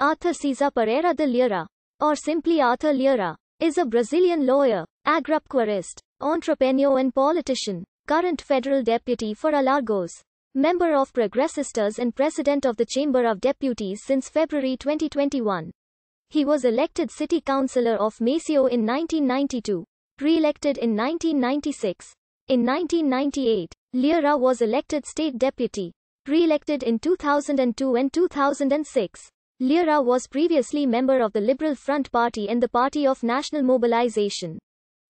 Arthur Cesar Pereira de Lira, or simply Arthur Lira, is a Brazilian lawyer, agripecuarist, entrepreneur and politician, current federal deputy for Alagoas, member of Progressistas and president of the Chamber of Deputies since February 2021. He was elected city councillor of Maceió in 1992, re-elected in 1996. In 1998, Lira was elected state deputy, re-elected in 2002 and 2006. Lira was previously member of the Liberal Front Party and the Party of National Mobilization,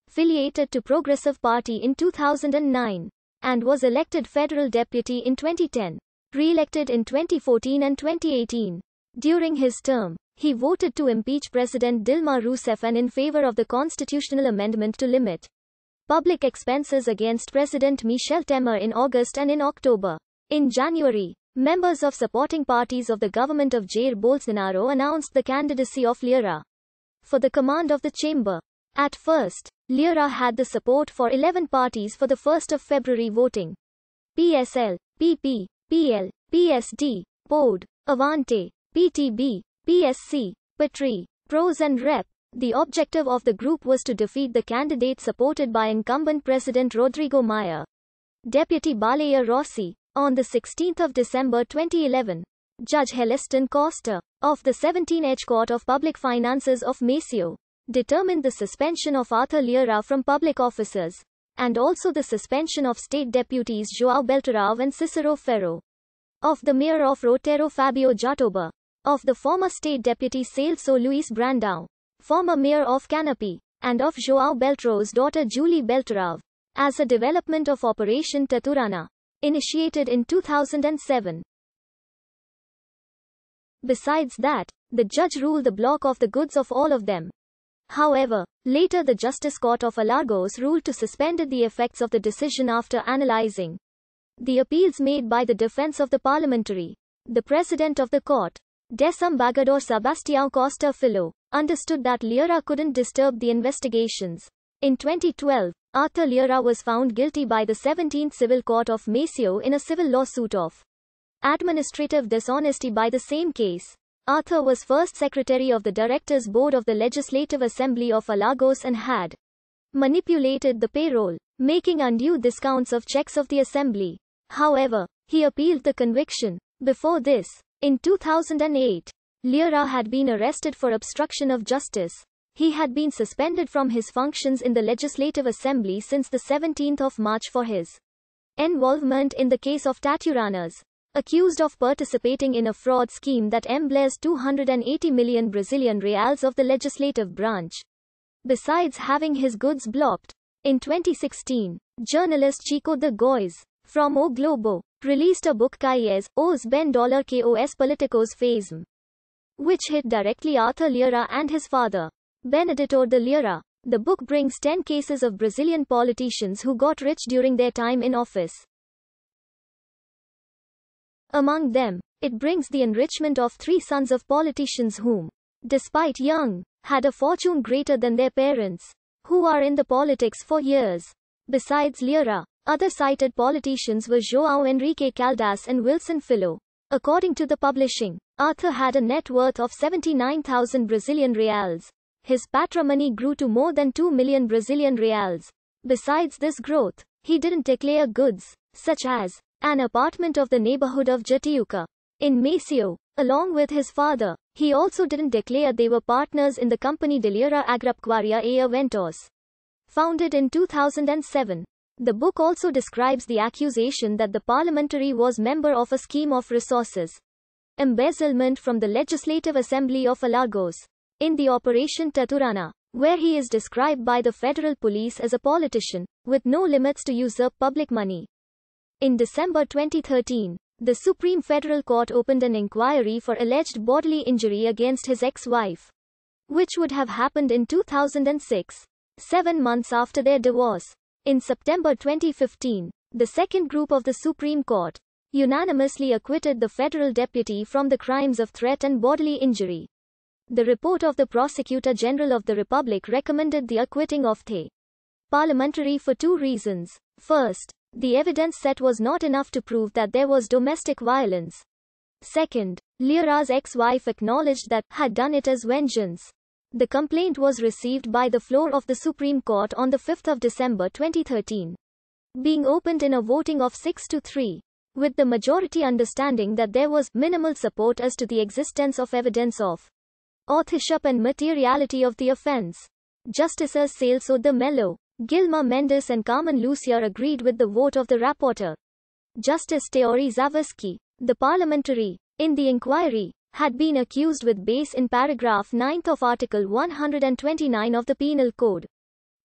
affiliated to Progressive Party in 2009, and was elected federal deputy in 2010, re-elected in 2014 and 2018. During his term, he voted to impeach President Dilma Rousseff and in favor of the constitutional amendment to limit public expenses against President Michel Temer in August and in October. In January, members of supporting parties of the government of Jair Bolsonaro announced the candidacy of Lira for the command of the chamber. At first, Lira had the support for 11 parties for the 1st of February voting: PSL, PP, PL, PSD, POD, Avante, PTB, PSC, Patri, PROS and REP. The objective of the group was to defeat the candidate supported by incumbent President Rodrigo Maia, Deputy Baleia Rossi. On 16 December 2011, Judge Heleston Costa, of the 17th Court of Public Finances of Maceió, determined the suspension of Arthur Lira from public offices, and also the suspension of state deputies João Beltrão and Cicero Ferro, of the mayor of Roteiro Fabio Jatoba, of the former state deputy Celso Luis Brandão, former mayor of Canopy, and of João Beltrão's daughter Julie Beltrão, as a development of Operation Taturana, initiated in 2007. Besides that, the judge ruled the block of the goods of all of them. However, later the Justice Court of Alagoas ruled to suspend the effects of the decision after analyzing the appeals made by the defense of the parliamentary. The president of the court, Desembargador Sebastião Costa Filho, understood that Lira couldn't disturb the investigations. In 2012, Arthur Lira was found guilty by the 17th Civil Court of Maceió in a civil lawsuit of administrative dishonesty by the same case. Arthur was first secretary of the Directors Board of the Legislative Assembly of Alagoas and had manipulated the payroll, making undue discounts of checks of the assembly. However, he appealed the conviction. Before this, in 2008, Lira had been arrested for obstruction of justice. He had been suspended from his functions in the Legislative Assembly since the 17th of March for his involvement in the case of Taturanas, accused of participating in a fraud scheme that embezzled 280 million Brazilian reals of the legislative branch, besides having his goods blocked. In 2016, journalist Chico de Góes, from O Globo, released a book Caes os Ben Dollar que os Políticos Fazem, which hit directly Arthur Lira and his father, Benedito de Lira. The book brings 10 cases of Brazilian politicians who got rich during their time in office. Among them, it brings the enrichment of 3 sons of politicians whom, despite young, had a fortune greater than their parents, who are in the politics for years. Besides Lira, other cited politicians were João Henrique Caldas and Wilson Filho. According to the publishing, Arthur had a net worth of 79,000 Brazilian reals. His patrimony grew to more than 2 million Brazilian reals. Besides this growth, he didn't declare goods, such as an apartment of the neighborhood of Jatiuca, in Maceió, along with his father. He also didn't declare they were partners in the company de Lira Agropecuária e Eventos, founded in 2007. The book also describes the accusation that the parliamentary was member of a scheme of resources embezzlement from the Legislative Assembly of Alagoas, in the Operation Taturana, where he is described by the federal police as a politician, with no limits to usurp public money. In December 2013, the Supreme Federal Court opened an inquiry for alleged bodily injury against his ex-wife, which would have happened in 2006, 7 months after their divorce. In September 2015, the second group of the Supreme Court unanimously acquitted the federal deputy from the crimes of threat and bodily injury. The report of the Prosecutor General of the Republic recommended the acquitting of the parliamentary for 2 reasons. First, the evidence set was not enough to prove that there was domestic violence. Second, Lira's ex-wife acknowledged that had done it as vengeance. The complaint was received by the floor of the Supreme Court on the 5th of December 2013, being opened in a voting of 6-3, with the majority understanding that there was minimal support as to the existence of evidence of authorship and materiality of the offense. Justices Celso de Mello, Gilma Mendes and Carmen Lucia agreed with the vote of the rapporteur. Justice Teori Zavascki, the parliamentary, in the inquiry, had been accused with base in paragraph 9 of Article 129 of the Penal Code,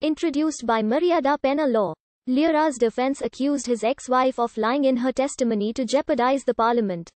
introduced by Mariada Penal Law. Lira's defense accused his ex-wife of lying in her testimony to jeopardize the parliament.